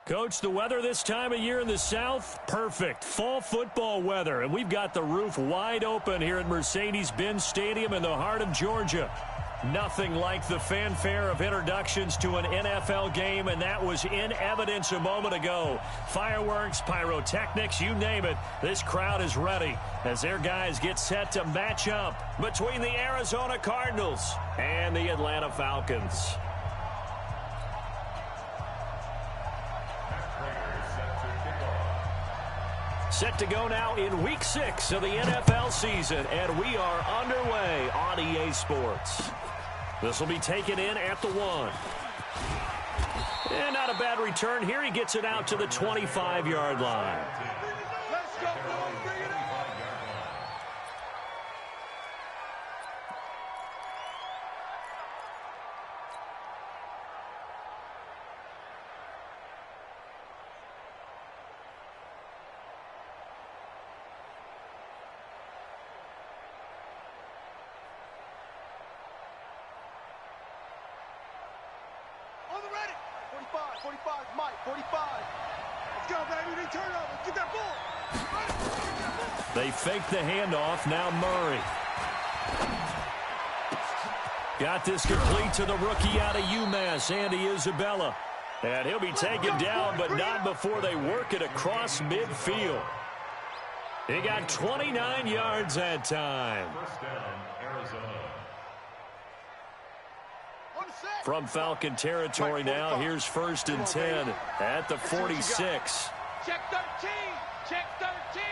Coach, the weather this time of year in the South, perfect. Fall football weather, and we've got the roof wide open here at Mercedes-Benz Stadium in the heart of Georgia. Nothing like the fanfare of introductions to an NFL game, and that was in evidence a moment ago. Fireworks, pyrotechnics, you name it. This crowd is ready as their guys get set to match up between the Arizona Cardinals and the Atlanta Falcons. Set to go now in Week 6 of the NFL season, and we are underway on EA Sports. This will be taken in at the 1. And not a bad return here. He gets it out to the 25-yard line. Let's go, boys. Bring it on. On the ready. 45, Mike, 45. Let's go, baby. They turn over. Get that ball. They fake the handoff. Now Murray. Got this complete to the rookie out of UMass, Andy Isabella. And he'll be taken down, but not before they work it across midfield. He got 29 yards that time. First down, Arizona. From Falcon territory now, here's 1st and 10 at the 46. Check 13. Check 13.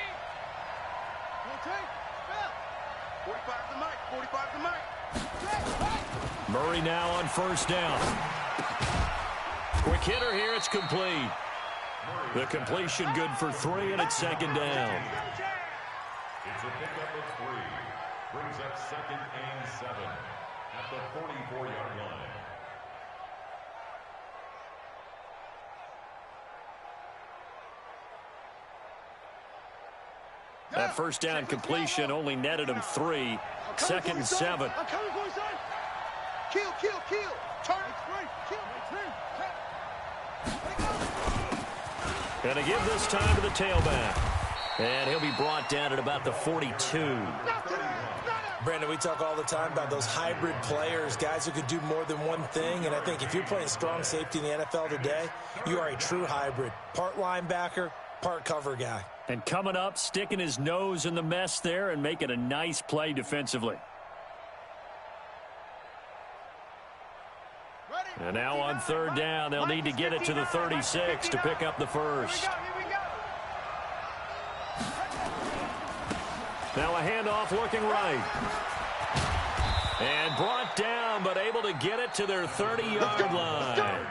45 to Mike. 45 to Mike. Murray now on 1st down. Quick hitter here. It's complete. The completion good for 3, and it's 2nd down. It's a pickup of 3. Brings up 2nd and 7 at the 44-yard line. That 1st down completion only netted him 3. 2nd and 7. I'm coming for you, son. Kill. Turn. Kill. Going to give this time to the tailback. And he'll be brought down at about the 42. Brandon, we talk all the time about those hybrid players, guys who could do more than one thing. And I think if you're playing strong safety in the NFL today, you are a true hybrid. Part linebacker, part cover guy. And coming up, sticking his nose in the mess there and making a nice play defensively. And now on 3rd down, they'll need to get it to the 36 to pick up the 1st. Now a handoff looking right. And brought down, but able to get it to their 30-yard line.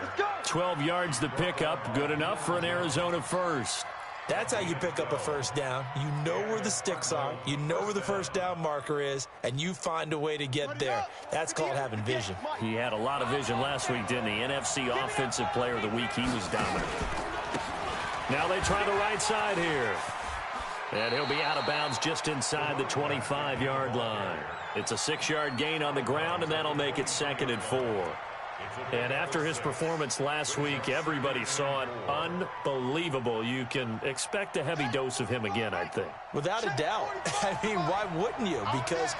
12 yards to pick up, good enough for an Arizona 1st. That's how you pick up a 1st down. You know where the sticks are. You know where the 1st down marker is, and you find a way to get there. That's called having vision. He had a lot of vision last week, didn't he? NFC Offensive Player of the Week. He was dominant. Now they try the right side here. And he'll be out of bounds just inside the 25-yard line. It's a 6-yard gain on the ground, and that'll make it 2nd and 4. And after his performance last week, everybody saw it. Unbelievable. You can expect a heavy dose of him again, I think. Without a doubt. I mean, why wouldn't you? Because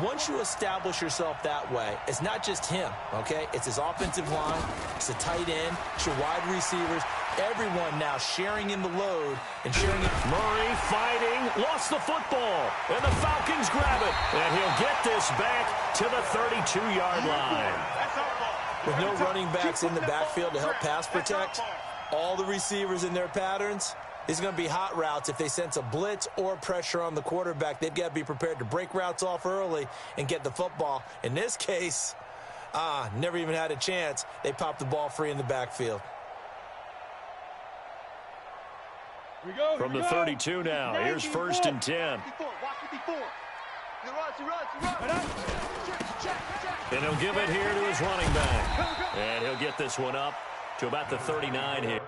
once you establish yourself that way, it's not just him, okay? It's his offensive line. It's the tight end. It's your wide receivers. Everyone now sharing in the load and sharing it. Murray fighting. Lost the football. And the Falcons grab it. And he'll get this back to the 32-yard line. With no running backs in the backfield to help pass protect, all the receivers in their patterns, these are going to be hot routes. If they sense a blitz or pressure on the quarterback, they've got to be prepared to break routes off early and get the football. In this case, never even had a chance. They popped the ball free in the backfield. From the 32 now, here's 1st and 10. And he'll give it here to his running back. And he'll get this one up to about the 39 here.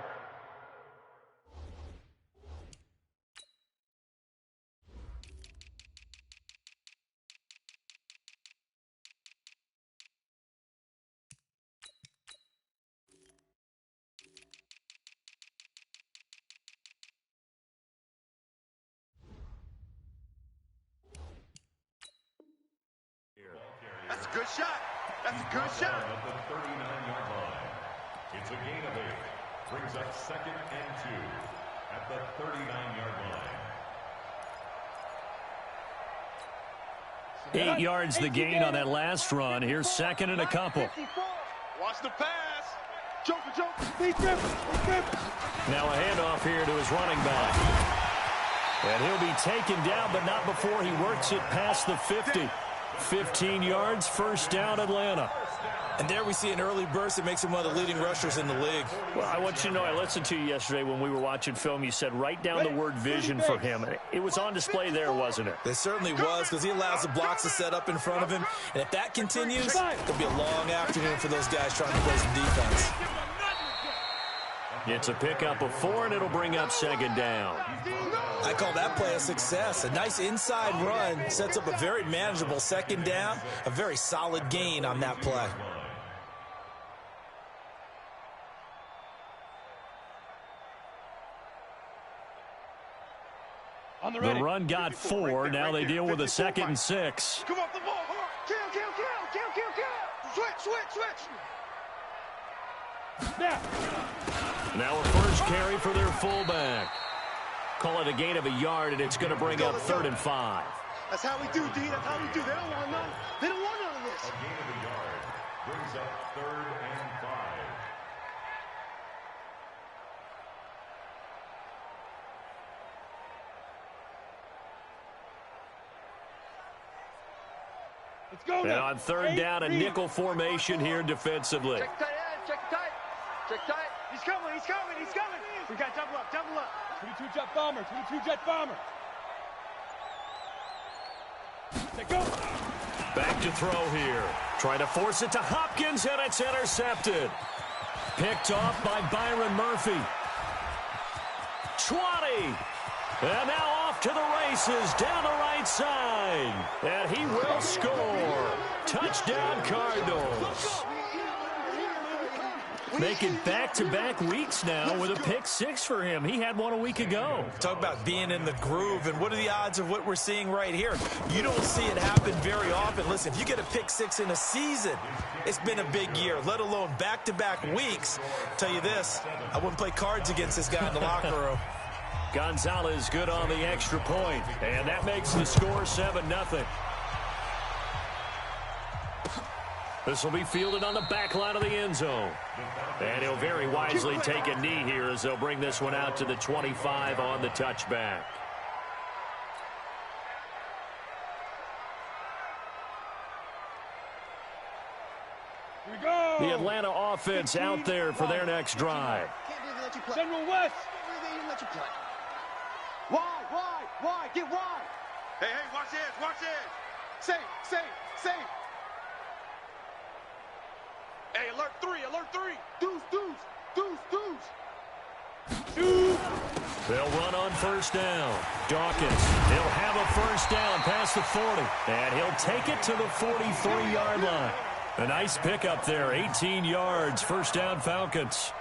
shot. That's a good shot. At the 39-yard line. It's a gain of 8. Brings up 2nd and 2 at the 39-yard line. 8 yards the gain on that last run. Here's 2nd and a couple. Watch the pass. Joker. Speed grip. Now a handoff here to his running back. And he'll be taken down, but not before he works it past the 50. 15 yards, first down, Atlanta. And there we see an early burst that makes him one of the leading rushers in the league. Well, I want you to know, I listened to you yesterday when we were watching film. You said write down the word vision for him. It was on display there, wasn't it? It certainly was, because he allows the blocks to set up in front of him. And if that continues, it'll be a long afternoon for those guys trying to play some defense. It's a pickup of 4, and it'll bring up 2nd down. I call that play a success. A nice inside run sets up a very manageable 2nd down. A very solid gain on that play. The run got 4. Now they deal with a 2nd and 6. Come off the ball. Kill. Switch. Now a first carry for their fullback. Call it a gain of a yard, and it's going to bring up 3rd and 5. That's how we do, D. That's how we do. They don't want none. They don't want none of this. A gain of a yard brings up 3rd and 5. Let's go And now. on 3rd down, a 8-3. nickel formation here defensively. Check tight. He's coming. We got double up. 22 jet bomber. Let go. Back to throw here. Trying to force it to Hopkins, and it's intercepted. Picked off by Byron Murphy. 20. And now off to the races down the right side. And he will score. Touchdown, Cardinals. Making back-to-back weeks now with a pick 6 for him. He had one a week ago. Talk about being in the groove, and what are the odds of what we're seeing right here? You don't see it happen very often. Listen, if you get a pick 6 in a season, it's been a big year, let alone back-to-back weeks. I'll tell you this, I wouldn't play cards against this guy in the locker room. Gonzalez good on the extra point, and that makes the score 7-0. This will be fielded on the back line of the end zone. And he'll very wisely take a knee here as they'll bring this one out to the 25 on the touchback. Here we go. The Atlanta offense out there for their next drive. Can't believe they let you play. General West. Can't believe they even let you play. Why? Get wide. Hey, watch this. Safe. Hey, alert 3. Deuce. They'll run on first down. Dawkins, he'll have a first down past the 40. And he'll take it to the 43-yard line. A nice pickup there, 18 yards, first down Falcons.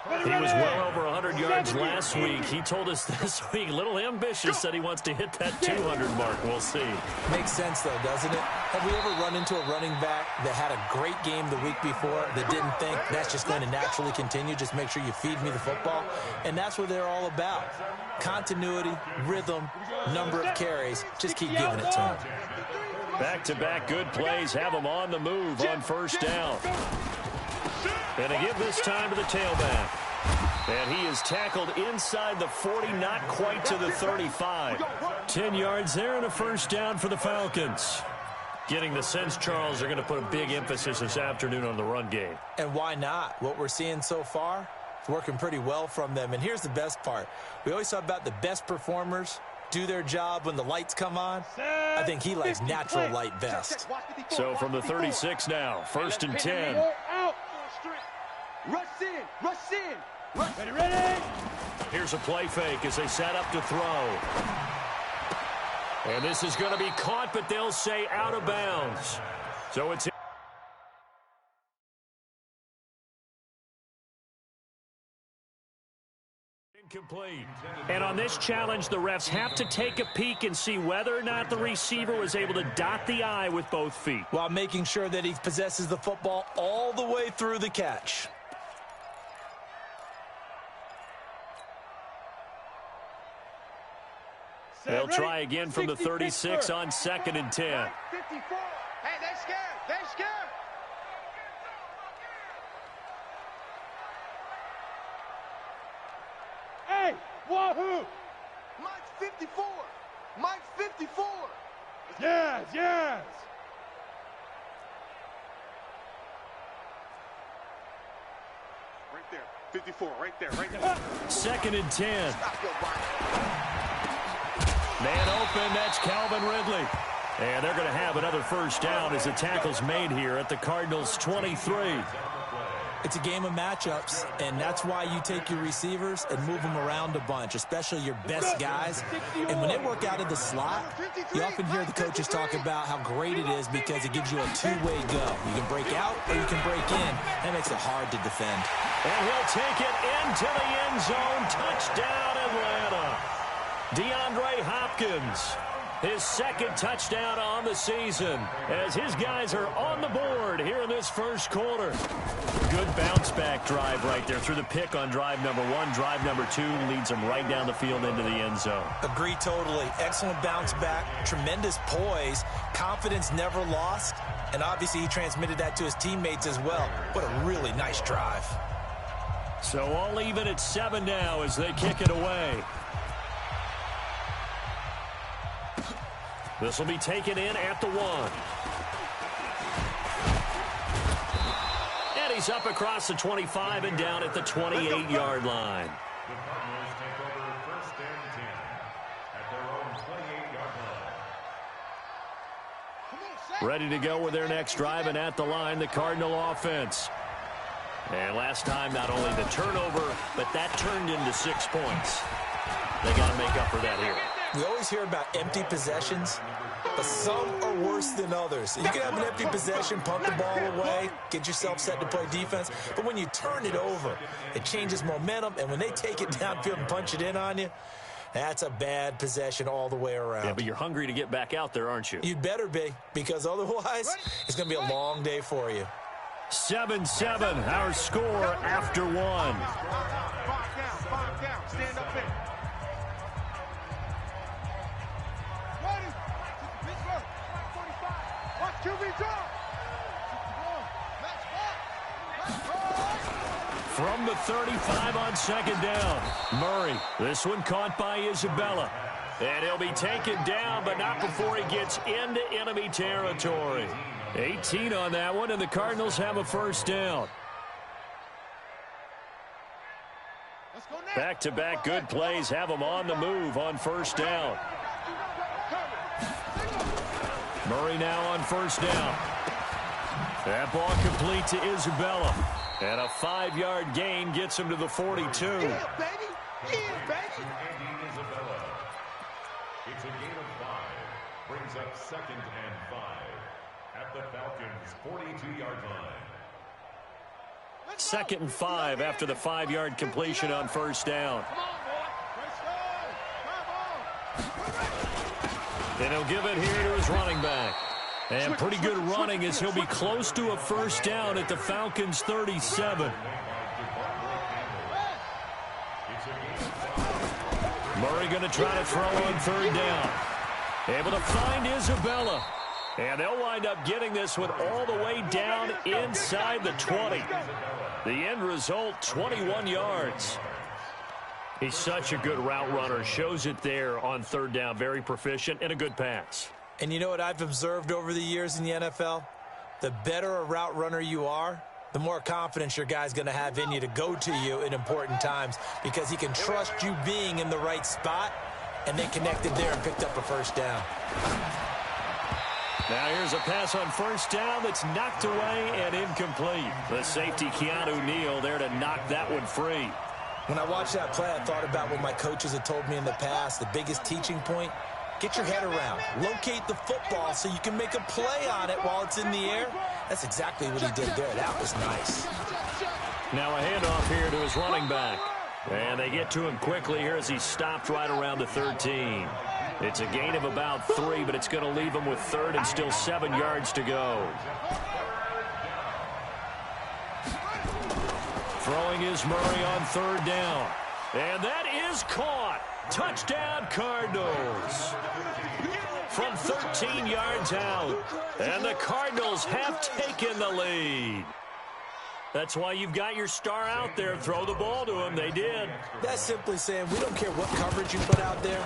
He was well over 100 yards last week. He told us this week, a little ambitious, said he wants to hit that 200 mark. We'll see. Makes sense, though, doesn't it? Have we ever run into a running back that had a great game the week before that didn't think that's just going to naturally continue? Just make sure you feed me the football. And that's what they're all about. Continuity, rhythm, number of carries. Just keep giving it to him. Back-to-back good plays have him on the move on first down. And they give this time to the tailback. And he is tackled inside the 40, not quite to the 35. 10 yards there and a first down for the Falcons. Getting the sense, Charles, they're going to put a big emphasis this afternoon on the run game. And why not? What we're seeing so far, it's working pretty well from them. And here's the best part. We always talk about the best performers do their job when the lights come on. I think he likes natural light best. So from the 36 now, first and 10. Rush in. Ready. Here's a play fake as they set up to throw. And this is going to be caught, but they'll say out of bounds. So it's incomplete. And on this challenge, the refs have to take a peek and see whether or not the receiver was able to dot the I with both feet, while making sure that he possesses the football all the way through the catch. They'll try again from the 36 on 2nd and 10. 54. Hey, they scared. They scared. Hey, wahoo! Mike's 54. Mike's 54. Yes, yes! Right there. 54. Right there. Right there. 2nd and 10. Stop your body. Man open, that's Calvin Ridley. And they're going to have another first down as the tackle's made here at the Cardinals' 23. It's a game of matchups, and that's why you take your receivers and move them around a bunch, especially your best guys. And when they work out of the slot, you often hear the coaches talk about how great it is because it gives you a two-way go. You can break out or you can break in. That makes it hard to defend. And he'll take it into the end zone. Touchdown, Atlanta. DeAndre Hopkins, his second touchdown on the season, as his guys are on the board here in this first quarter. Good bounce-back drive right there through the pick on drive number 1. Drive number 2 leads them right down the field into the end zone. Agree totally. Excellent bounce back, tremendous poise, confidence never lost, and obviously he transmitted that to his teammates as well. What a really nice drive. So all even at 7 now as they kick it away. This will be taken in at the 1. And he's up across the 25 and down at the 28-yard line. The Cardinals take over 1st and 10 at their own 28-yard line. Ready to go with their next drive, and at the line, the Cardinal offense. And last time, not only the turnover, but that turned into 6 points. They got to make up for that here. We always hear about empty possessions, but some are worse than others. You can have an empty possession, punt the ball away, get yourself set to play defense, but when you turn it over, it changes momentum, and when they take it downfield and punch it in on you, that's a bad possession all the way around. Yeah, but you're hungry to get back out there, aren't you? You'd better be, because otherwise, it's going to be a long day for you. 7-7, our score after 1. 5 down. Stand up in. Ready. Pittsburgh. 45. Watch QB drop. From the 35 on 2nd down. Murray, this one caught by Isabella. And he'll be taken down, but not before he gets into enemy territory. 18 on that one, and the Cardinals have a first down. Back-to-back good plays have them on the move on first down. Murray now on first down. That ball complete to Isabella. And a 5-yard gain gets him to the 42. Yeah, baby. Yeah, baby. Andy Isabella. It's a gain of 5. Brings up 2nd and 5 at the Falcons' 42-yard line. 2nd and 5 after the 5-yard completion on first down. And he'll give it here to his running back. And pretty good running as he'll be close to a first down at the Falcons' 37. Murray going to try to throw on 3rd down. Able to find Isabella. And they'll wind up getting this one all the way down inside the 20. The end result, 21 yards. He's such a good route runner. Shows it there on 3rd down. Very proficient and a good pass. And you know what I've observed over the years in the NFL? The better a route runner you are, the more confidence your guy's going to have in you to go to you in important times because he can trust you being in the right spot, and they connected there and picked up a first down. Now here's a pass on first down that's knocked away and incomplete. The safety, Keanu Neal, there to knock that one free. When I watched that play, I thought about what my coaches had told me in the past. The biggest teaching point, get your head around. Locate the football so you can make a play on it while it's in the air. That's exactly what he did there. That was nice. Now a handoff here to his running back. And they get to him quickly here as he's stopped right around the 13. It's a gain of about 3, but it's going to leave him with 3rd and still 7 yards to go. Throwing is Murray on 3rd down. And that is caught. Touchdown, Cardinals. From 13 yards out. And the Cardinals have taken the lead. That's why you've got your star out there. Throw the ball to him. They did. That's simply saying we don't care what coverage you put out there.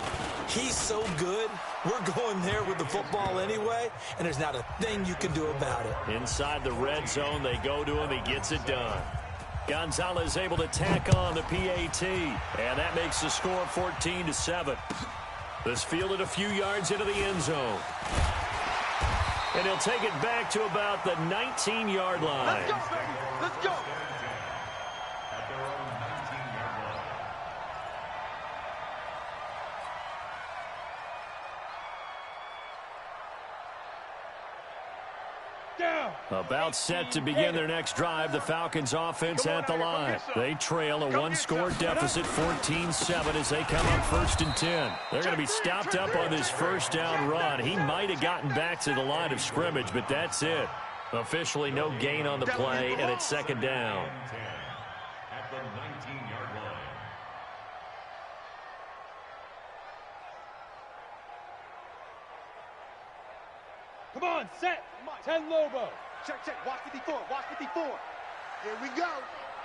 He's so good. We're going there with the football anyway, and there's not a thing you can do about it. Inside the red zone, they go to him. He gets it done. Gonzalez able to tack on the PAT, and that makes the score 14-7. This fielded a few yards into the end zone. And he'll take it back to about the 19-yard line. Let's go, baby. Let's go. At their own 19-yard line. Down. About set to begin their next drive, the Falcons offense at the line. They trail a one-score deficit, 14-7, as they come up 1st and 10. They're going to be stopped up on this first down run. He might have gotten back to the line of scrimmage, but that's it. Officially no gain on the play, and it's 2nd down. At the 19-yard line. Come on, set. 10 Lobo. Check, check. Watch 54. Watch 54. Here we go.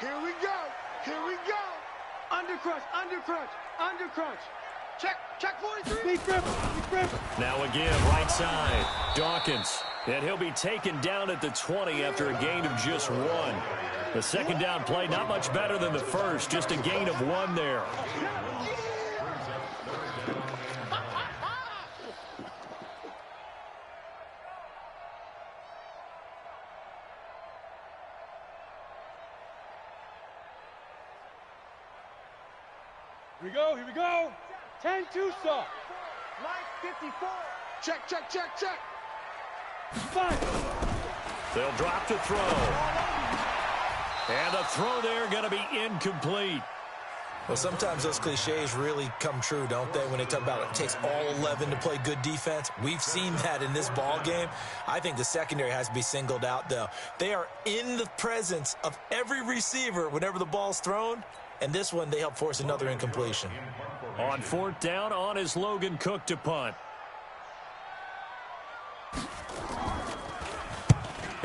Here we go. Here we go. Under crunch. Under crunch. Under crunch. Check. Check 43. Big grip. Big grip. Now again, right side, Dawkins. And he'll be taken down at the 20 after a gain of just 1. The 2nd down play, not much better than the first, just a gain of 1 there. Here we go. Here we go. 10 Tucson. Line 54. Check, check, check, check. 5. They'll drop to throw. And the throw there going to be incomplete. Well, sometimes those cliches really come true, don't they? When they talk about it takes all 11 to play good defense. We've seen that in this ball game. I think the secondary has to be singled out, though. They are in the presence of every receiver whenever the ball's thrown. And this one, they help force another incompletion. On 4th down, on is Logan Cook to punt.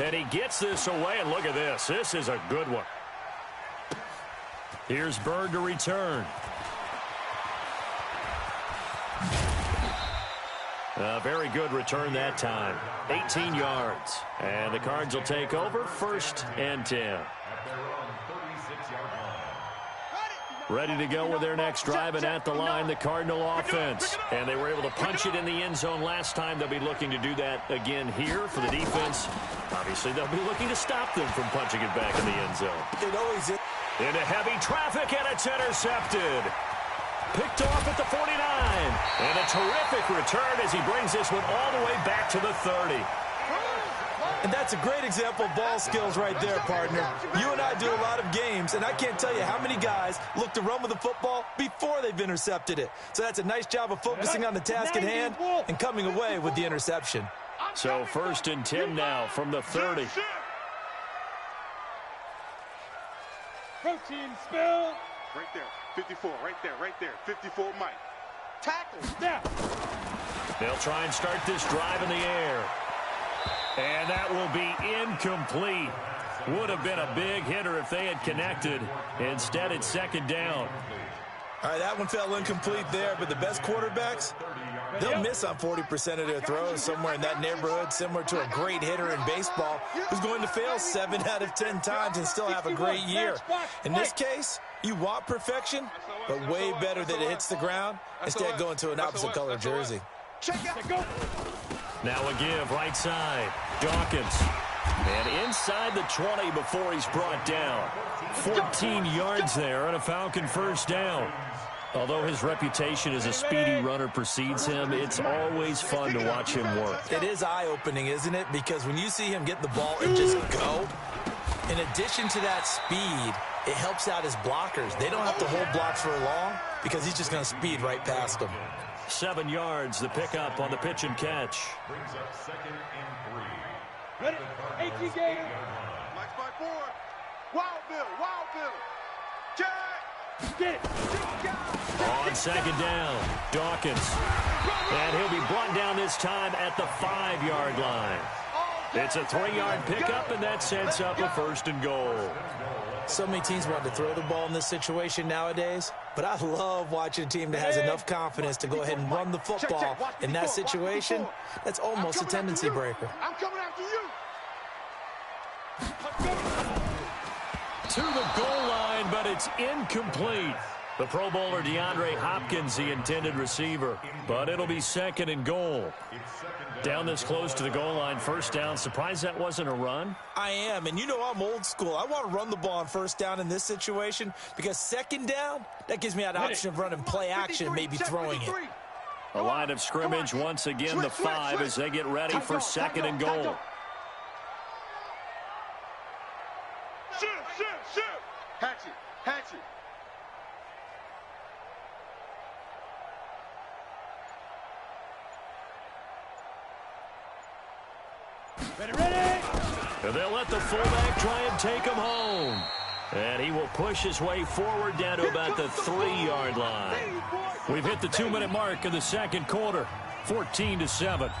And he gets this away, and look at this. This is a good one. Here's Bird to return. A very good return that time. 18 yards. And the Cards will take over 1st and 10. Ready to go with their next drive, and at the line, the Cardinal offense. And they were able to punch it in the end zone last time. They'll be looking to do that again here for the defense. Obviously, they'll be looking to stop them from punching it back in the end zone. It always is. Into heavy traffic, and it's intercepted. Picked off at the 49. And a terrific return as he brings this one all the way back to the 30. And that's a great example of ball skills right there, partner. You and I do a lot of games, and I can't tell you how many guys look to run with the football before they've intercepted it. So that's a nice job of focusing on the task at hand and coming away with the interception. So 1st and 10 now from the 30. Protein spill. Right there. 54. Right there. Right there. 54 Mike. Tackle. Snap. They'll try and start this drive in the air. And that will be incomplete. Would have been a big hitter if they had connected. Instead, it's 2nd down. All right, that one fell incomplete there, but the best quarterbacks, they'll miss on 40% of their throws, somewhere in that neighborhood, similar to a great hitter in baseball who's going to fail 7 out of 10 times and still have a great year. In this case, you want perfection, but way better that it hits the ground instead of going to an opposite color jersey. Check out. Now a give right side. Dawkins. And inside the 20 before he's brought down. 14 yards there and a Falcon 1st down. Although his reputation as a speedy runner precedes him, it's always fun to watch him work. It is eye-opening, isn't it? Because when you see him get the ball and just go, in addition to that speed, it helps out his blockers. They don't have to hold blocks for long because he's just going to speed right past them. 7 yards, the pickup on the pitch and catch. Brings up 2nd and 3. Ready? 18 gator. Mike's by 4. Wild Bill. Check. Get it. On 2nd down, Dawkins. And he'll be brought down this time at the 5-yard line. It's a 3-yard pickup, and that sets up a 1st and goal. So many teams want to throw the ball in this situation nowadays, but I love watching a team that has enough confidence to go ahead and run the football in that situation. That's almost a tendency breaker. I'm coming after you. To the goal line, but it's incomplete. The Pro Bowler DeAndre Hopkins, the intended receiver, but it'll be 2nd and goal. Down this close to the goal line, 1st down. Surprised that wasn't a run? I am, and you know I'm old school. I want to run the ball on 1st down in this situation because 2nd down, that gives me that option of running play action and maybe throwing it. A line of scrimmage once again, the 5 as they get ready for 2nd and goal. Shoot. Hatchet. Ready. And they'll let the fullback try and take him home. And he will push his way forward down to about the 3-yard line. We've hit the 2-minute mark of the 2nd quarter, 14-7.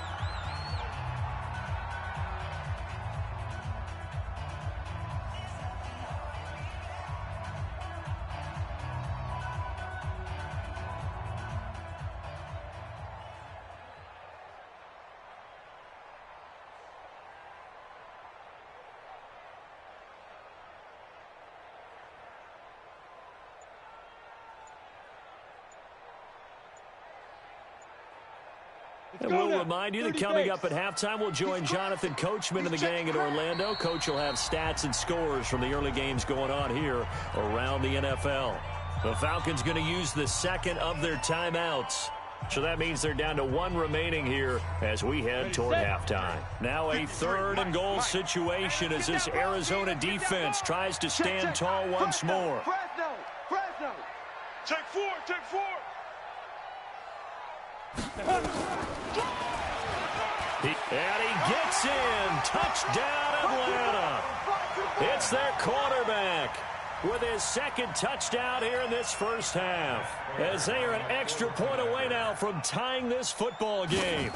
And we'll remind you that coming up at halftime, we'll join Jonathan Coachman and the gang in Orlando. Coach will have stats and scores from the early games going on here around the NFL. The Falcons going to use the 2nd of their timeouts. So that means they're down to 1 remaining here as we head toward halftime. Now a 3rd and goal situation as this Arizona defense tries to stand tall once more. Fresno. Take 4. And he gets in. Touchdown, Atlanta. It's their quarterback with his 2nd touchdown here in this 1st half, as they are an extra point away now from tying this football game.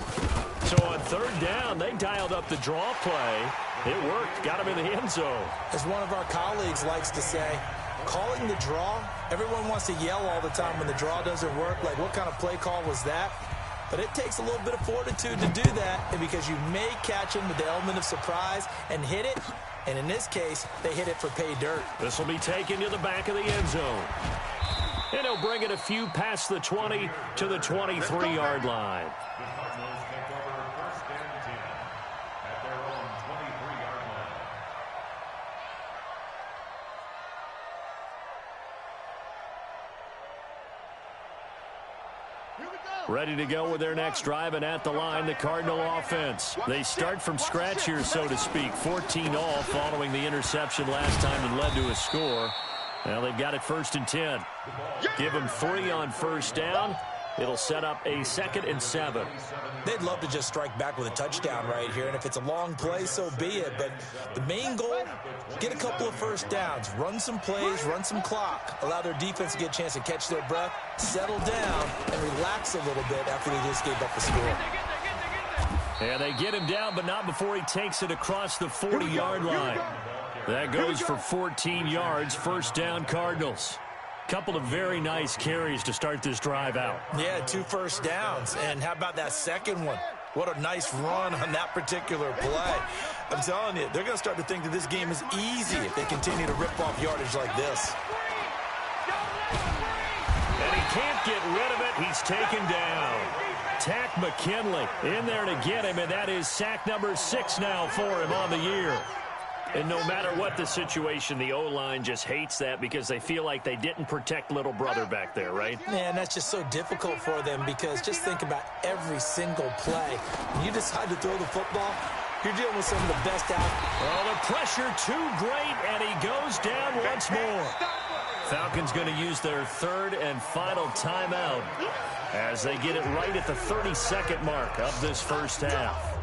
So on 3rd down, they dialed up the draw play. It worked. Got him in the end zone. As one of our colleagues likes to say, calling the draw, everyone wants to yell all the time when the draw doesn't work, like what kind of play call was that? But it takes a little bit of fortitude to do that, and because you may catch him with the element of surprise and hit it, and in this case, they hit it for pay dirt. This will be taken to the back of the end zone. And he'll bring it a few past the 20 to the 23-yard line. The Cardinals take over 1st and 10 at their own 23-yard line. Ready to go with their next drive, and at the line, the Cardinal offense. They start from scratch here, so to speak. 14 all following the interception last time that led to a score. Now they've got it 1st and 10. Give them 3 on 1st down. It'll set up a 2nd and 7. They'd love to just strike back with a touchdown right here, and if it's a long play, so be it. But the main goal, get a couple of 1st downs, run some plays, run some clock, allow their defense to get a chance to catch their breath, settle down, and relax a little bit after they just gave up the score. And they get him down, but not before he takes it across the 40-yard line. That goes for 14 yards, 1st down Cardinals. Couple of very nice carries to start this drive out. Yeah, 2 1st downs. And how about that 2nd one? What a nice run on that particular play. I'm telling you, they're going to start to think that this game is easy if they continue to rip off yardage like this. And he can't get rid of it. He's taken down. Tack McKinley in there to get him, and that is sack number 6 now for him on the year. And no matter what the situation, the O-line just hates that because they feel like they didn't protect little brother back there, right? Man, that's just so difficult for them because just think about every single play. When you decide to throw the football, you're dealing with some of the best athletes. Oh, the pressure too great, and he goes down once more. Falcons going to use their third and final timeout as they get it right at the 30-second mark of this first half.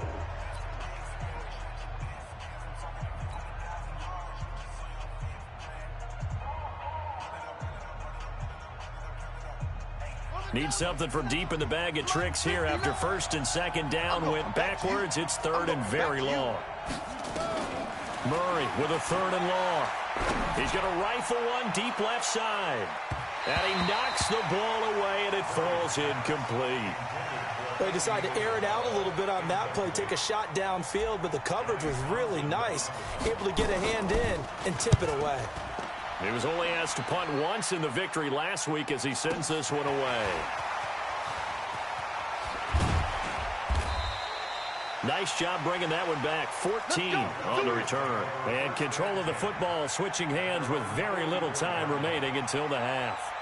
Need something from deep in the bag of tricks here after first and second down went backwards. It's third and very long. Murray with a third and long. He's going to rifle one deep left side. And he knocks the ball away, and it falls incomplete. They decided to air it out a little bit on that play, take a shot downfield, but the coverage was really nice. Able to get a hand in and tip it away. He was only asked to punt once in the victory last week as he sends this one away. Nice job bringing that one back. 14 on the return. And control of the football, switching hands with very little time remaining until the half.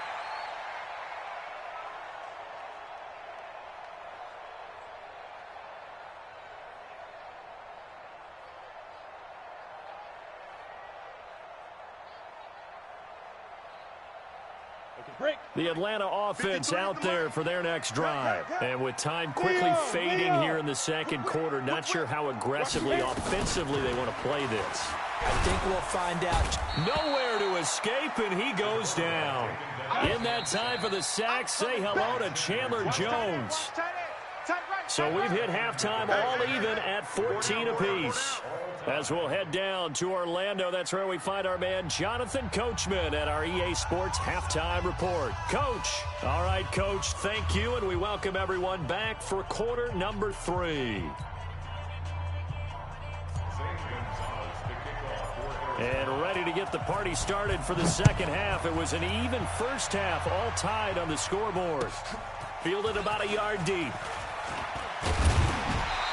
The Atlanta offense out there for their next drive. And with time quickly fading here in the second quarter, not sure how aggressively, offensively they want to play this. I think we'll find out. Nowhere to escape, and he goes down. In that time for the sack, say hello to Chandler Jones. So we've hit halftime all even at 14 apiece. As we'll head down to Orlando, that's where we find our man Jonathan Coachman at our EA Sports Halftime Report. Coach. All right, Coach, thank you, and we welcome everyone back for quarter number 3. And ready to get the party started for the second half. It was an even first half, all tied on the scoreboard. Fielded about a yard deep.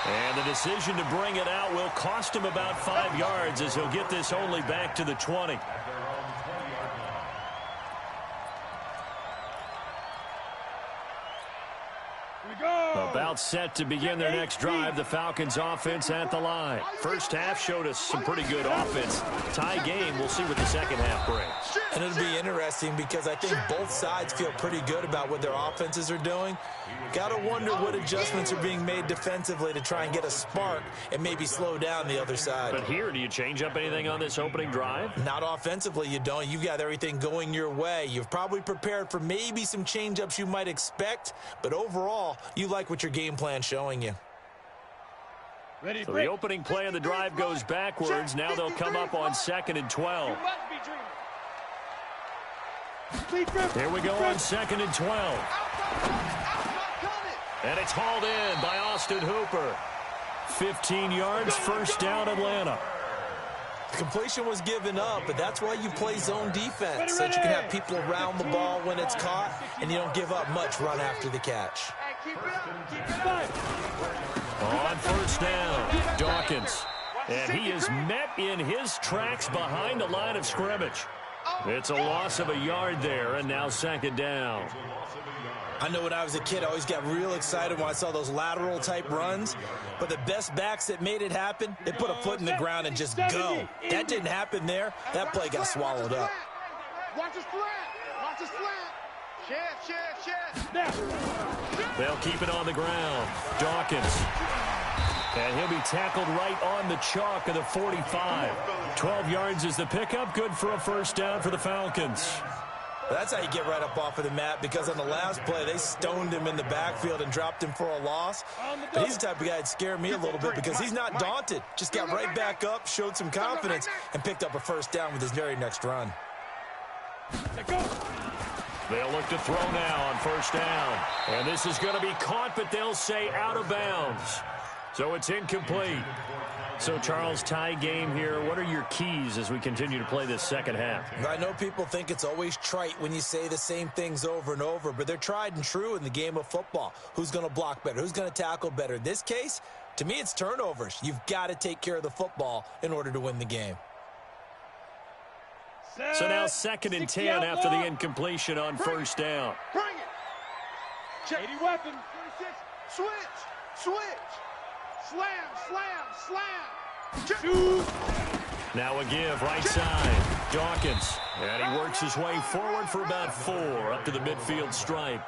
And the decision to bring it out will cost him about 5 yards as he'll get this only back to the 20. About set to begin their next drive. The Falcons offense at the line. First half showed us some pretty good offense. Tie game. We'll see what the second half brings. And it'll be interesting because I think both sides feel pretty good about what their offenses are doing. Got to wonder what adjustments are being made defensively to try and get a spark and maybe slow down the other side. But here, do you change up anything on this opening drive? Not offensively, you don't. You've got everything going your way. You've probably prepared for maybe some change-ups you might expect, but overall, you like what your game plan's showing you. So the opening play of the drive goes backwards. Now they'll come up on 2nd and 12. Here we go on 2nd and 12. And it's hauled in by Austin Hooper. 15 yards, first down Atlanta. The completion was given up, but that's why you play zone defense, so that you can have people around the ball when it's caught, and you don't give up much run after the catch. On first down, Dawkins. And he is met in his tracks behind the line of scrimmage. It's a loss of a yard there, and now 2nd down. I know when I was a kid, I always got real excited when I saw those lateral-type runs. But the best backs that made it happen, they put a foot in the ground and just go. That didn't happen there. That play got swallowed up. Watch his flat. Watch his flat. They'll keep it on the ground. Dawkins. And he'll be tackled right on the chalk of the 45. 12 yards is the pickup. Good for a first down for the Falcons. That's how you get right up off of the mat, because on the last play, they stoned him in the backfield and dropped him for a loss. But he's the type of guy that scared me a little bit because he's not daunted. Just got right back up, showed some confidence, and picked up a first down with his very next run. They'll look to throw now on first down. And this is going to be caught, but they'll say out of bounds. So it's incomplete. So, Charles, tie game here. What are your keys as we continue to play this second half? I know people think it's always trite when you say the same things over and over, but they're tried and true in the game of football. Who's going to block better? Who's going to tackle better? In this case, to me, it's turnovers. You've got to take care of the football in order to win the game. So now 2nd and 10 after the incompletion on first down. Bring it. Check. 80 weapon. 26. Switch. Slam, slam, slam. Shoot. Now a give, right side. Dawkins. And he works his way forward for about 4 up to the midfield stripe.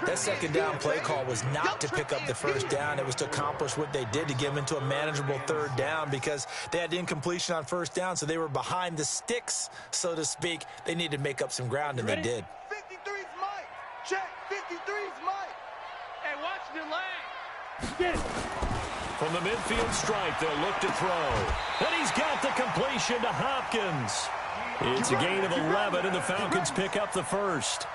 That second down play call was not to pick up the first down. It was to accomplish what they did to get them into a manageable third down because they had incompletion on first down, so they were behind the sticks, so to speak. They needed to make up some ground, and they did. 53's Mike. Check. 53's Mike. Hey, watch the line. Get it. From the midfield stripe, they'll look to throw. And he's got the completion to Hopkins. It's a gain of 11, and the Falcons pick up the first.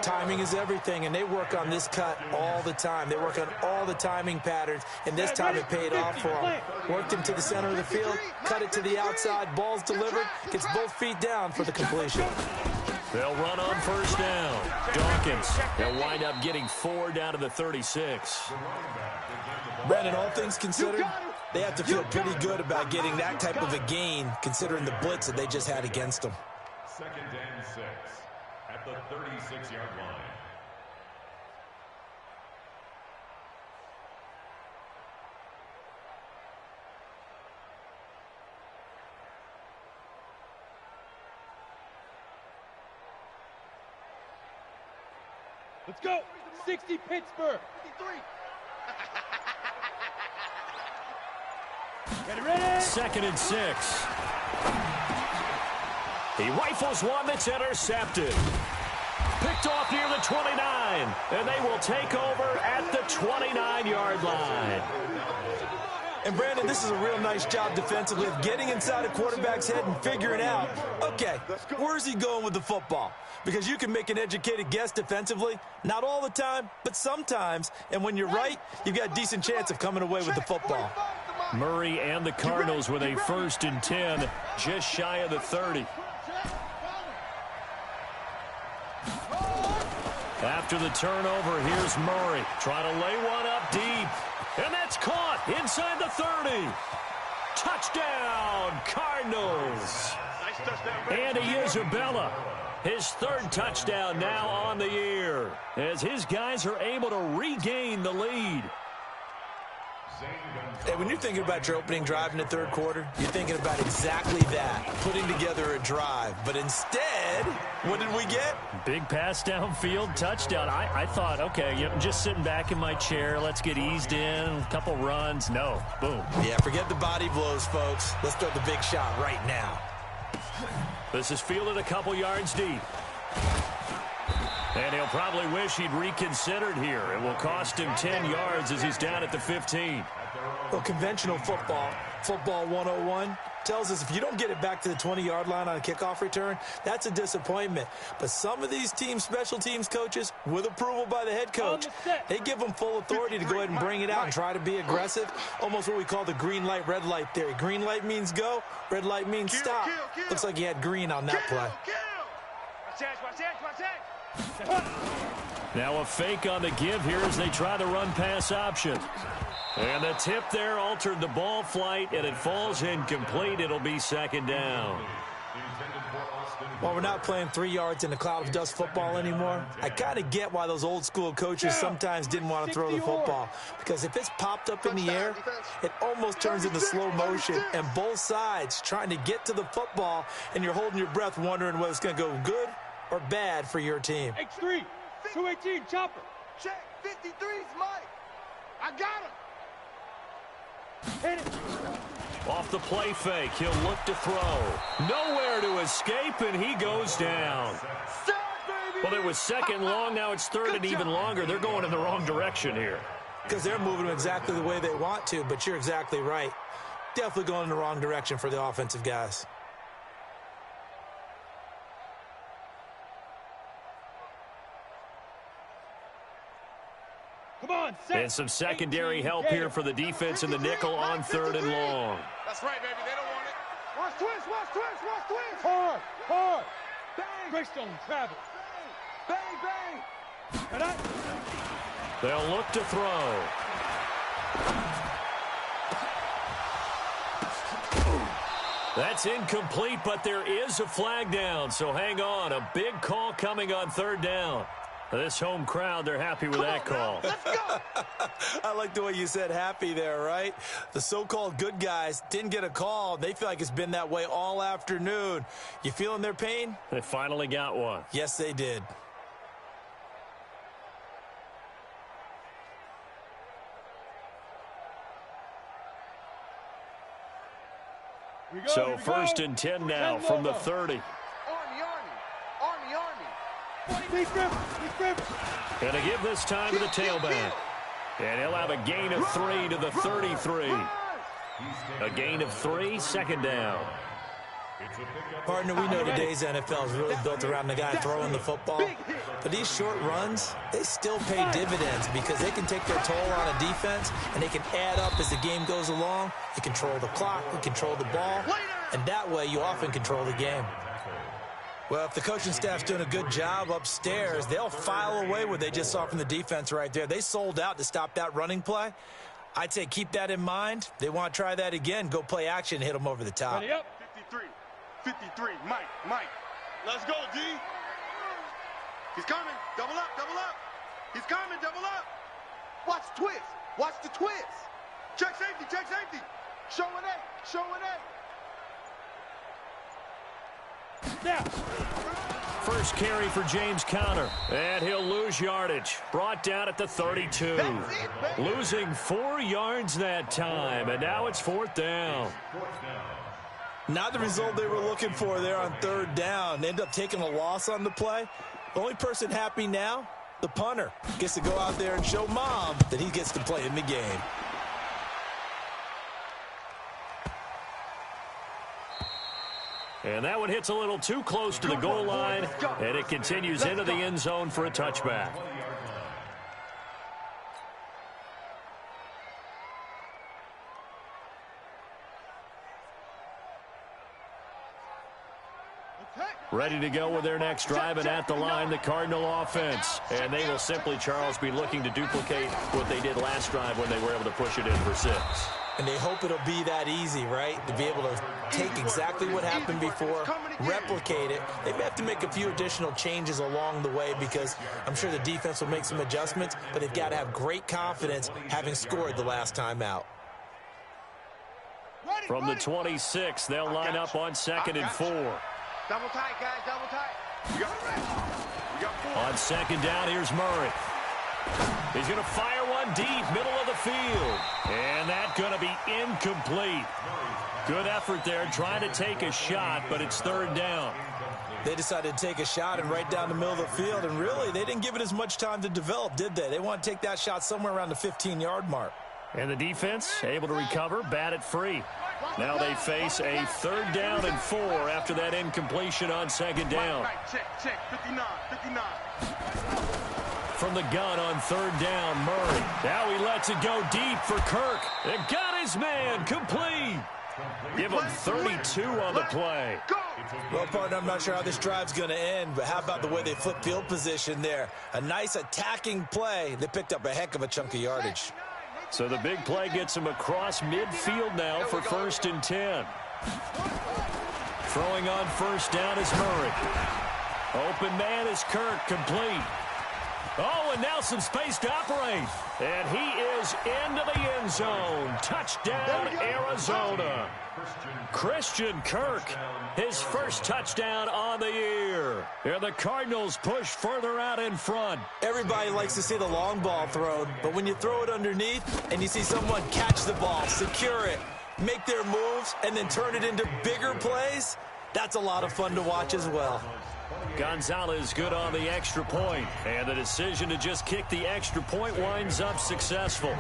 Timing is everything, and they work on this cut all the time. They work on all the timing patterns, and this time it paid off for them. Worked him to the center of the field, cut it to the outside, ball's delivered, gets both feet down for the completion. They'll run on first down. Dawkins, they'll wind up getting 4 down to the 36. Brandon, all things considered, they have to feel pretty good about getting that type of a gain, considering the blitz that they just had against them. 2nd and 6 at the 36-yard line. Let's go. 60 Pittsburgh. 53. Get it ready. 2nd and 6. He rifles one that's intercepted. Picked off near the 29, and they will take over at the 29-yard line. And, Brandon, this is a real nice job defensively of getting inside a quarterback's head and figuring out, okay, where's he going with the football? Because you can make an educated guess defensively, not all the time, but sometimes. And when you're right, you've got a decent chance of coming away with the football. Murray and the Cardinals with a 1st and 10, just shy of the 30. After the turnover, here's Murray trying to lay one up deep. And that's caught inside the 30. Touchdown, Cardinals. Andy Isabella, his 3rd touchdown now on the year, as his guys are able to regain the lead. Hey, when you're thinking about your opening drive in the 3rd quarter, you're thinking about exactly that, putting together a drive. But instead, what did we get? Big pass downfield, touchdown. I thought, okay, just sitting back in my chair, let's get eased in, a couple runs. No, boom. Yeah, forget the body blows, folks. Let's throw the big shot right now. This is fielded a couple yards deep. And he'll probably wish he'd reconsidered here. It will cost him 10 yards as he's down at the 15. Well, conventional football 101, tells us if you don't get it back to the 20-yard line on a kickoff return, that's a disappointment. But some of these special teams coaches, with approval by the head coach, they give them full authority to go ahead and bring it out and try to be aggressive, almost what we call the green light, red light theory. Green light means go, red light means stop. Looks like he had green on that play. Now a fake on the give here as they try the run-pass option. And the tip there altered the ball flight, and it falls incomplete. It'll be 2nd down. While we're not playing 3 yards in a cloud of dust football anymore, I kind of get why those old school coaches sometimes didn't want to throw the football. Because if it's popped up in the air, it almost turns into slow motion, and both sides trying to get to the football, and you're holding your breath wondering whether it's going to go good or bad for your team. X3, 218, chopper. Check. 53's Mike. I got him. Hit it. Off the play fake, he'll look to throw. Nowhere to escape, and he goes down. Well, it was 2nd long, now it's 3rd and even longer. They're going in the wrong direction here. Because they're moving them exactly the way they want to, but you're exactly right. Definitely going in the wrong direction for the offensive guys. Come on, set. And some secondary help here for the defense in the nickel on 3rd and long. That's right, baby. They don't want it. Watch twist, watch twist, watch twist. Hard, hard. Bang. Greystone travel. Bang, bang. And I. They'll look to throw. That's incomplete, but there is a flag down, so hang on. A big call coming on 3rd down. This home crowd, they're happy with that call. Let's go. I like the way you said happy there, right? The so-called good guys didn't get a call. They feel like it's been that way all afternoon. You feeling their pain? They finally got one. Yes, they did. So 1st and 10 now from the 30. Army. And to give this time to the tailback. And he'll have a gain of 3 to the 33. A gain of 3, 2nd down. Partner, we know today's NFL is really built around the guy throwing the football. But these short runs, they still pay dividends because they can take their toll on a defense, and they can add up as the game goes along. You control the clock, you control the ball, and that way you often control the game. Well, if the coaching staff's doing a good job upstairs, they'll file away what they just saw from the defense right there. They sold out to stop that running play. I'd say keep that in mind. They want to try that again. Go play action, hit them over the top. 53, Mike. Let's go, D. He's coming. Double up. He's coming, double up. Watch the twist. Watch the twist. Check safety. Showing A. Now. First carry for James Conner, and he'll lose yardage. Brought down at the 32. Losing 4 yards that time, and now it's 4th down. Not the result they were looking for there on 3rd down. They end up taking a loss on the play. The only person happy now, the punter, gets to go out there and show Mom that he gets to play in the game. And that one hits a little too close to the goal line, and it continues into the end zone for a touchback. Ready to go with their next drive, and at the line, the Cardinal offense. And they will simply, Charles, be looking to duplicate what they did last drive when they were able to push it in for 6. And they hope it'll be that easy, right? To be able to take exactly what happened before, replicate it. They may have to make a few additional changes along the way because I'm sure the defense will make some adjustments, but they've got to have great confidence having scored the last time out. From the 26, they'll line up on 2nd and 4. Double tight, guys, double tight. We got 4. On 2nd down, here's Murray. He's going to fire one deep, middle of the field. And that's going to be incomplete. Good effort there, trying to take a shot, but it's 3rd down. They decided to take a shot and right down the middle of the field, and really, they didn't give it as much time to develop, did they? They want to take that shot somewhere around the 15-yard mark. And the defense able to recover, bat it free. Now they face a 3rd down and 4 after that incompletion on 2nd down. Check, 59. From the gun on 3rd down, Murray. Now he lets it go deep for Kirk. It got his man, complete. Give him 32 on the play. Well, partner, I'm not sure how this drive's going to end, but how about the way they flip field position there? A nice attacking play. They picked up a heck of a chunk of yardage. So the big play gets him across midfield now for 1st and 10. Throwing on 1st down is Murray. Open man is Kirk, complete. Oh, and now some space to operate. And he is into the end zone. Touchdown, Arizona. Christian Kirk, his first touchdown on the year. And the Cardinals push further out in front. Everybody likes to see the long ball thrown, but when you throw it underneath and you see someone catch the ball, secure it, make their moves, and then turn it into bigger plays, that's a lot of fun to watch as well. Gonzalez good on the extra point, and the decision to just kick the extra point winds up successful.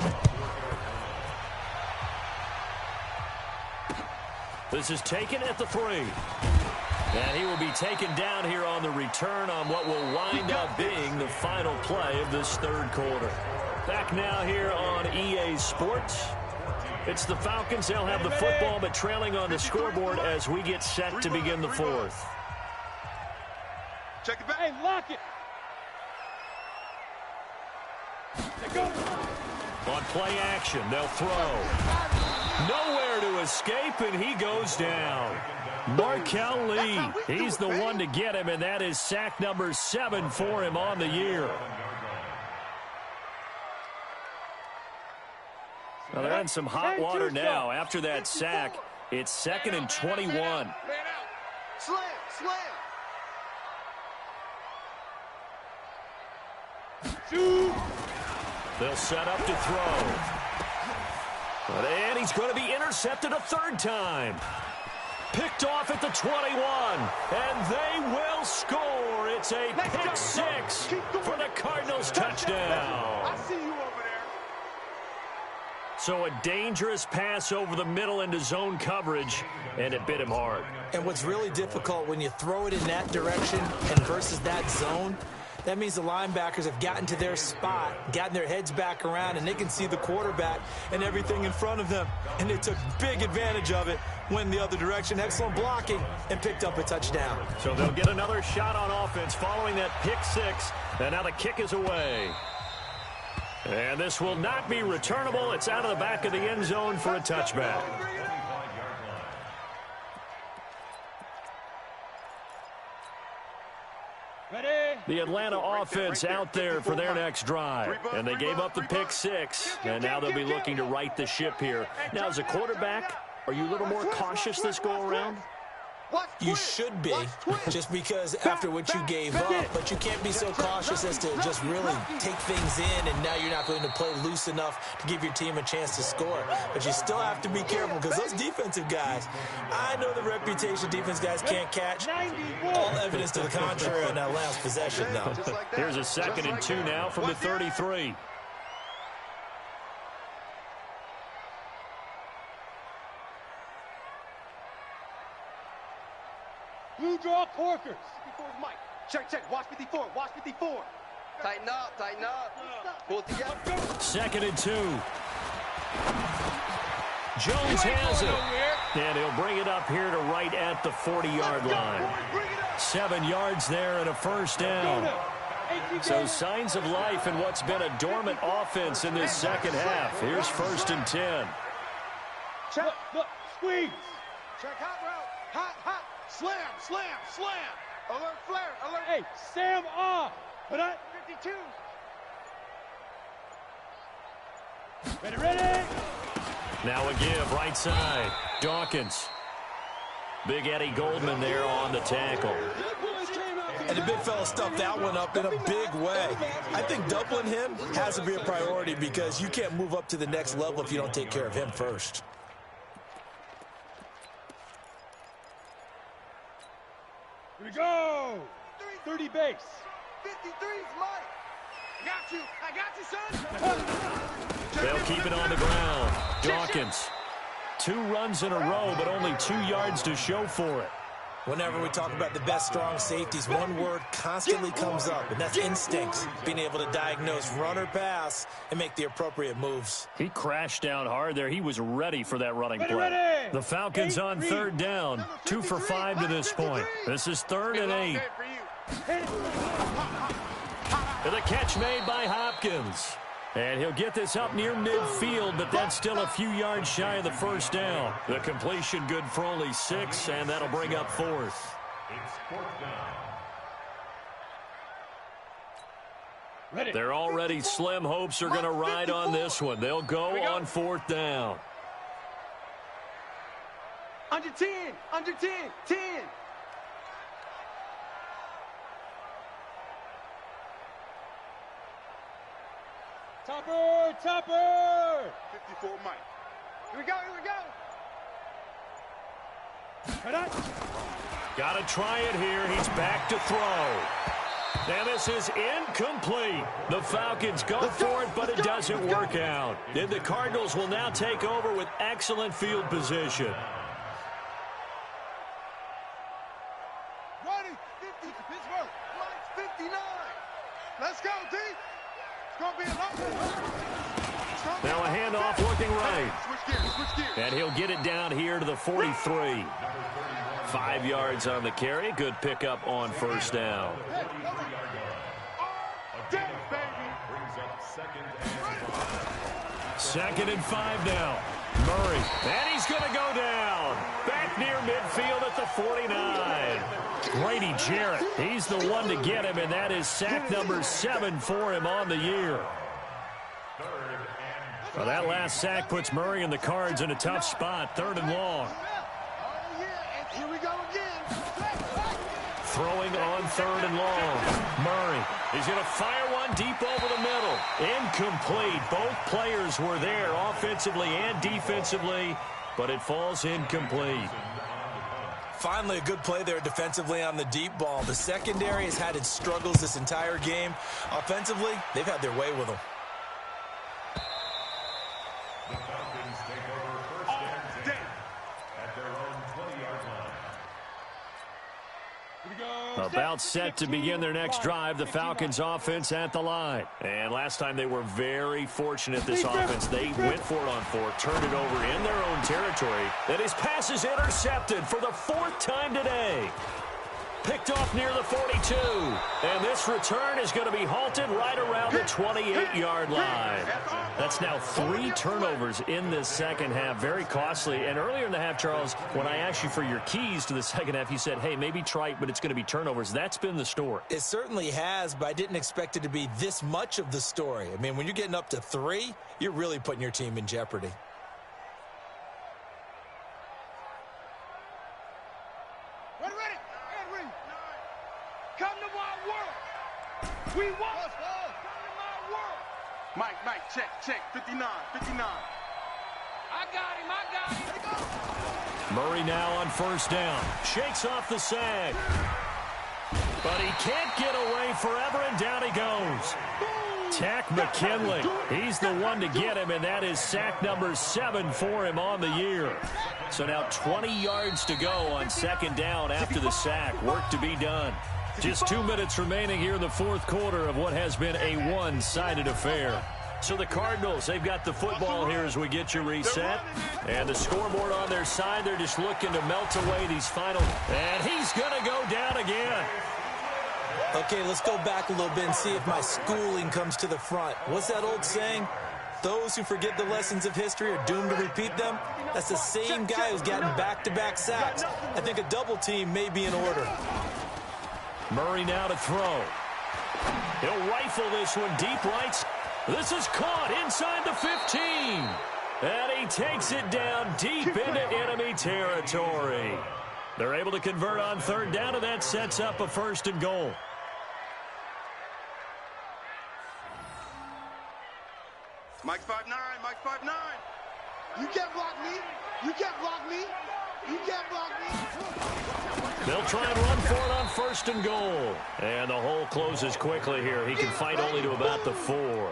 This is taken at the 3. And he will be taken down here on the return on what will wind up being the final play of this 3rd quarter. Back now here on EA Sports. It's the Falcons. They'll have the football, but trailing on the scoreboard as we get set to begin the 4th. Check it back. Hey, lock it. Let go. On play action, they'll throw. Nowhere to escape, and he goes down. Markel Lee, he's the one to get him, and that is sack number 7 for him on the year. Well, they're in some hot water now. After that sack, it's 2nd and 21. Slam, slam. Shoot. They'll set up to throw. And he's going to be intercepted a 3rd time. Picked off at the 21, and they will score. It's a pick 6 for the Cardinals touchdown. I see you over there. So a dangerous pass over the middle into zone coverage, and it bit him hard. And what's really difficult when you throw it in that direction and versus that zone, that means the linebackers have gotten to their spot, gotten their heads back around, and they can see the quarterback and everything in front of them. And they took big advantage of it, went the other direction, excellent blocking, and picked up a touchdown. So they'll get another shot on offense following that pick 6, and now the kick is away. And this will not be returnable. It's out of the back of the end zone for a touchback. Ready? The Atlanta offense out there for their next drive. And they gave up the pick 6, and now they'll be looking to right the ship here. Now, as a quarterback, are you a little more cautious this go-around? You should be, just because after what you gave up, but you can't be so cautious as to just really take things in, and now you're not going to play loose enough to give your team a chance to score. But you still have to be careful, because those defensive guys, I know the reputation defense guys can't catch. All evidence to the contrary on that last possession, though. Here's a 2nd and 2 now from the 33. Blue draw Corkers. 54 is Mike. Check, check. Watch 54. Watch 54. Tighten up, tighten up. Pull it together. 2nd and 2. Jones has it. And he'll bring it up here to right at the 40-yard line. 7 yards there and a 1st down. So signs of life in what's been a dormant offense in this 2nd half. Here's 1st and 10. Look, look, squeeze. Check hot route. Hot, hot. Slam, slam, slam. Alert, flare, alert. Hey, Sam off. Put on. 52. Ready, ready. Now a give, right side. Dawkins. Big Eddie Goldman there on the tackle. And the big fella stuffed that one up in a big way. I think doubling him has to be a priority, because you can't move up to the next level if you don't take care of him first. Here we go. 30 base. 53's Mike. I got you, son. They'll keep it on the ground. Dawkins. 2 runs in a row, but only 2 yards to show for it. Whenever we talk about the best strong safeties, one word constantly comes up, and that's instincts. Being able to diagnose run or pass and make the appropriate moves. He crashed down hard there. He was ready for that running play. Ready. The Falcons on 3rd down. 2 for 5 to this point. This is 3rd and 8. And the catch made by Hopkins. And he'll get this up near midfield, but that's still a few yards shy of the 1st down. The completion good for only 6, and that'll bring up 4th. It's 4th down. Ready. They're already slim hopes are going to ride on this one. They'll go on 4th down. Under 10, under 10, 10. Topper, topper. 54 Mike. Here we go, here we go. Put on. Got to try it here. He's back to throw. And this is incomplete. The Falcons go for it, but it doesn't work out. And the Cardinals will now take over with excellent field position. Ready, 50 to Pittsburgh. Mike's 59. Let's go, D. It's going to be a long one. Now a handoff looking right. Switch gears. And he'll get it down here to the 43. 5 yards on the carry. Good pickup on 1st down. Brings up 2nd and 5. 2nd and 5 now. Murray, and he's going to go down. Back near midfield at the 49. Grady Jarrett, he's the one to get him, and that is sack number 7 for him on the year. Well, that last sack puts Murray and the Cards in a tough spot, 3rd and long. Here we go again. Throwing on 3rd and long. Murray is going to fire one deep over the middle. Incomplete. Both players were there offensively and defensively, but it falls incomplete. Finally, a good play there defensively on the deep ball. The secondary has had its struggles this entire game. Offensively, they've had their way with them. The Falcons take over first and 10 at their own 20-yard line. About set to begin their next drive, the Falcons offense at the line. And last time they were very fortunate, this offense. They went for it on 4, turned it over in their own territory. And his pass is intercepted for the 4th time today. Picked off near the 42. And this return is going to be halted right around the 28-yard line. That's now 3 turnovers in this second half. Very costly. And earlier in the half, Charles, when I asked you for your keys to the second half, you said, hey, maybe trite, but it's going to be turnovers. That's been the story. It certainly has, but I didn't expect it to be this much of the story. I mean, when you're getting up to 3, you're really putting your team in jeopardy. We want Mike, check, 59. I got him. Murray now on 1st down. Shakes off the sag. But he can't get away forever, and down he goes. Tack McKinley. He's the one to get him, and that is sack number 7 for him on the year. So now 20 yards to go on 2nd down after the sack. Work to be done. Just 2 minutes remaining here in the 4th quarter of what has been a one-sided affair. So the Cardinals, they've got the football here as we get you reset. And the scoreboard on their side, they're just looking to melt away these final. And he's going to go down again. Okay, let's go back a little bit and see if my schooling comes to the front. What's that old saying? Those who forget the lessons of history are doomed to repeat them. That's the same guy who's gotten back-to-back sacks. I think a double team may be in order. Murray now to throw. He'll rifle this one deep right. This is caught inside the 15. And he takes it down deep into enemy territory. They're able to convert on 3rd down, and that sets up a 1st and goal. Mike's 5'9", Mike's 5'9". You can't block me. You can't block me. You can't block me. They'll try and run for it on 1st and goal. And the hole closes quickly here. He can fight only to about the 4.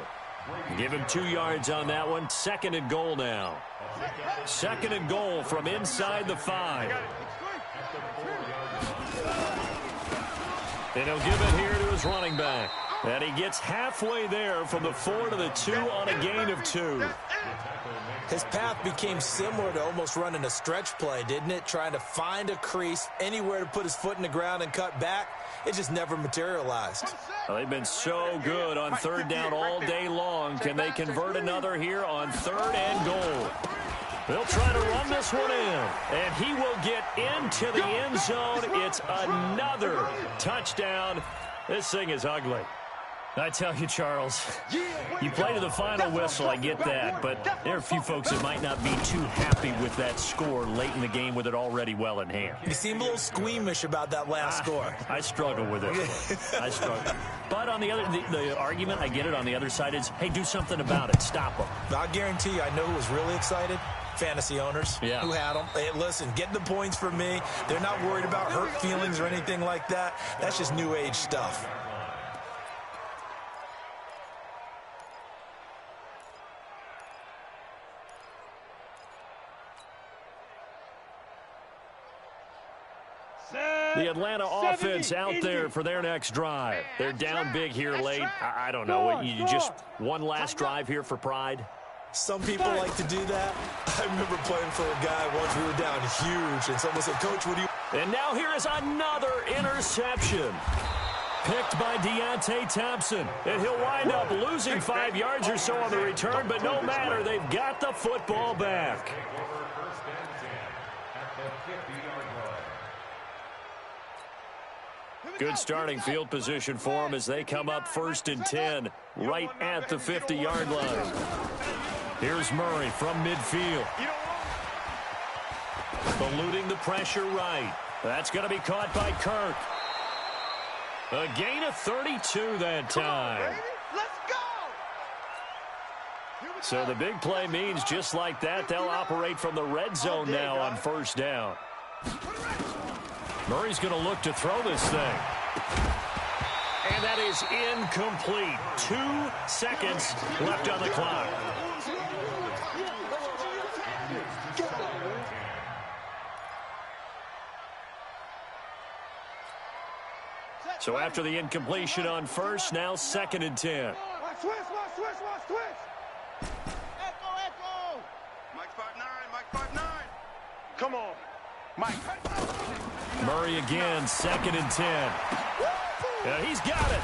Give him 2 yards on that one. 2nd and goal now. 2nd and goal from inside the 5. And he'll give it here to his running back. And he gets halfway there from the 4 to the 2 on a gain of 2. His path became similar to almost running a stretch play, didn't it? Trying to find a crease, anywhere to put his foot in the ground and cut back. It just never materialized. Well, they've been so good on 3rd down all day long. Can they convert another here on 3rd and goal? They'll try to run this one in, and he will get into the end zone. It's another touchdown. This thing is ugly. I tell you, Charles, you play to the final whistle, I get that, but there are a few folks that might not be too happy with that score late in the game with it already well in hand. You seem a little squeamish about that last score. I struggle with it. I struggle. But on the other, the argument, I get it, on the other side is, hey, do something about it. Stop them. I'll guarantee you, I know who was really excited. Fantasy owners who had them. Hey, listen, get the points for me. They're not worried about hurt feelings or anything like that. That's just new age stuff. The Atlanta offense out there for their next drive. They're down big here late. I don't know. You just one last drive here for pride? Some people like to do that. I remember playing for a guy once we were down huge, and someone said, Coach, what do you... And now here is another interception. Picked by Deontay Thompson. And he'll wind up losing 5 yards or so on the return, but no matter, they've got the football back. Good starting field position for them as they come up 1st and 10, right at the 50-yard line. Here's Murray from midfield. Eluding the pressure right. That's going to be caught by Kirk. A gain of 32 that time. So the big play means just like that, they'll operate from the red zone now on 1st down. Murray's going to look to throw this thing. And that is incomplete. 2 seconds left on the clock. So after the incompletion on 1st, now 2nd and 10. Watch twist. Echo. Mike 5'9", Mike 5'9". Come on, Mike. Murray again, 2nd and 10. Yeah, he's got it.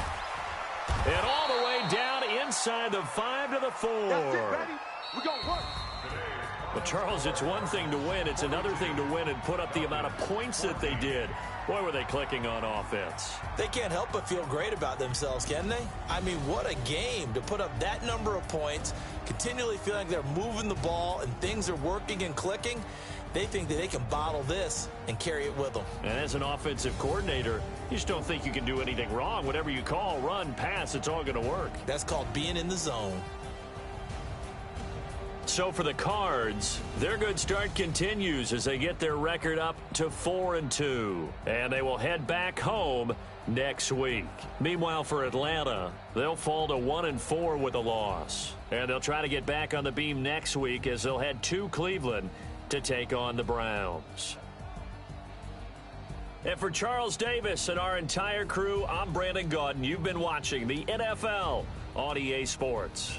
And all the way down inside the 5 to the 4. That's it, ready? We're going to work. But, Charles, it's one thing to win. It's another thing to win and put up the amount of points that they did. Boy, were they clicking on offense. They can't help but feel great about themselves, can they? I mean, what a game to put up that number of points, continually feeling like they're moving the ball and things are working and clicking. They think that they can bottle this and carry it with them. And as an offensive coordinator, you just don't think you can do anything wrong. Whatever you call, run, pass, it's all going to work. That's called being in the zone. So for the Cards, their good start continues as they get their record up to 4-2. And they will head back home next week. Meanwhile, for Atlanta, they'll fall to 1-4 with a loss. And they'll try to get back on the beam next week as they'll head to Cleveland to take on the Browns. And for Charles Davis and our entire crew, I'm Brandon Gaudin. You've been watching the NFL on EA Sports.